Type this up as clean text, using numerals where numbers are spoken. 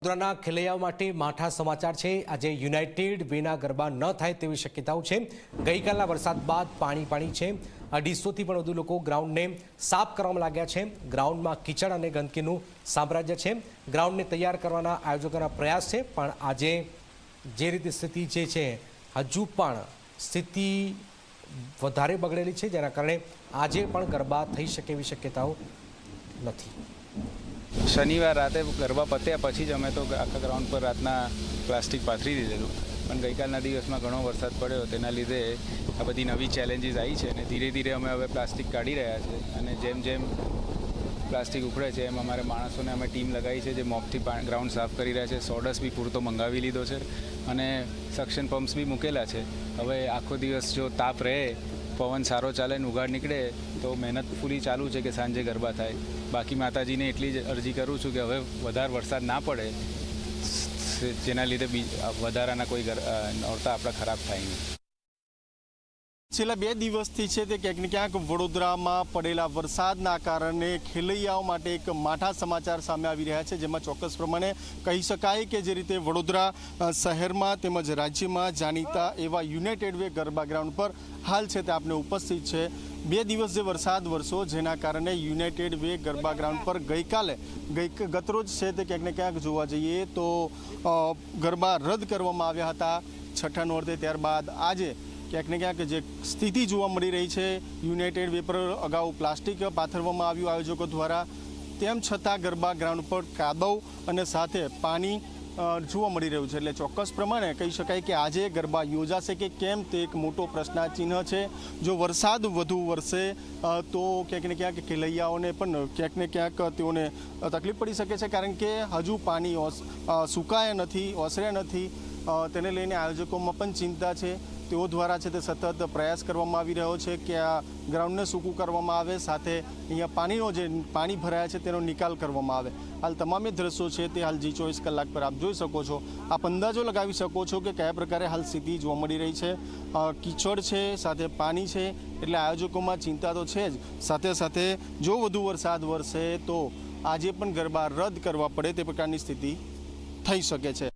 વડોદરાના ખેલૈયાઓ માટે માઠા સમાચાર છે। આજે યુનાઇટેડ વેના ગરબા ન થાય તેવી શક્યતાઓ છે। ગઈકાલના વરસાદ બાદ પાણી છે। 250થી પણ વધુ લોકો ગ્રાઉન્ડને સાફ કરવામાં લાગ્યા છે। ગ્રાઉન્ડમાં કીચડ અને ગંદકીનું સામ્રાજ્ય છે। ગ્રાઉન્ડને તૈયાર કરવાના આયોજકોના પ્રયાસ છે, પણ આજે જે રીતે સ્થિતિ જે છે હજુ પણ સ્થિતિ વધારે બગડેલી છે, જેના કારણે આજે પણ ગરબા થઈ શકે એવી શક્યતાઓ નથી। शनिवार राते गरबा पत्या पछी ज अमे तो आखा ग्राउंड पर रातना प्लास्टिक पाथरी दीधेलुं, पण गईकालना दिवसमां घणो वरसाद पड्यो तेना लीधे आ बधी नवी चेलेन्जीस आई छे ने धीरे धीरे अमे हवे प्लास्टिक काढी रह्या छे अने जेम जेम प्लास्टिक उखड़े छे एम अमारे माणसोने अमे टीम लगाई छे जे मोपथी ग्राउंड साफ करी रह्या छे। सोडस बी पूरतो मंगावी लीधो छे अने सक्शन पम्प्स बी मूकेला छे। हवे आखो दिवस जो ताप रहे, पवन सारो चाले ने उगाड़ निकले तो मेहनत पूरी चालू है कि सांजे गरबा थाय। बाकी माताजी ने एटली ज अरजी करूँ छूँ कि हवे वधारे वरसाद ना पड़े, जेना लीधे वधाराना कोई नोरता आपड़ा खराब थाय नहीं। छेल्ला 2 दिवसथी छे ते क्यांक ने क्यांक वडोदरामां पड़ेला वरसादना कारणे खेलैयाओ माटे एक माठा समाचार सामे आवी रह्या छे, जेमां चोक्कस प्रमाणे कही शकाय के जे रीते वडोदरा शहेरमां तेमज राज्यमां जाणीता एवा युनाइटेड वे गरबा ग्राउंड पर हाल छे ते आपने उपस्थित छे। 2 दिवस जे वरसाद वरसो जेना कारणे युनाइटेड वे गरबा ग्राउंड पर गतरोज छे ते क्यांक ने क्यांक जोवा जईए तो गरबा रद्द करवामां आव्या हता छठा नोरते। त्यारबाद आजे क्यांक ने क्यांक जे स्थिति जोवा मळी रही है, युनाइटेड वे पर अगाऊ प्लास्टिक पाथरवामां आव्युं आयोजको द्वारा, तेम छतां गरबा ग्राउंड पर कादव अने साथे पानी जोवा मळी रह्युं छे। एटले चोक्कस प्रमाणे कही शकाय कि आजे गरबा योजाशे के केम ते एक मोटो प्रश्नाचिन्ह छे। जो वरसाद वधु वरसे तो क्यांक ने क्यांक खेलैयाओने पण क्यांक ने क्यांक तेओने तकलीफ पड़ी शके छे, कारण के हजू पानी सुकाया नथी, ओसर्या नथी। तेने लईने आयोजकोमां पण चिंता छे। तेओ द्वारा छे ते सतत प्रयास करवामां आवी रह्यो छे कि आ ग्राउंडने सूकું કરવામાં આવે, સાથે અહીંયા પાણીનો જે પાણી ભરાયા છે તેનો નિકાલ કરવામાં આવે। હાલ તમામે દ્રશ્યો છે તે હાલ જી 24 કલાક પર આપ જોઈ શકો છો। આપ અંદાજો લગાવી શકો છો કે કયા પ્રકારે હાલ સ્થિતિ જોવા મળી રહી છે। કીચડ છે, સાથે પાણી છે, એટલે આયોજકોમાં ચિંતા તો છે જ। સાથે સાથે જો વધુ વરસાદ વરસે તો આજે પણ ગરબા રદ કરવા પડે તે પ્રકારની સ્થિતિ થઈ શકે છે।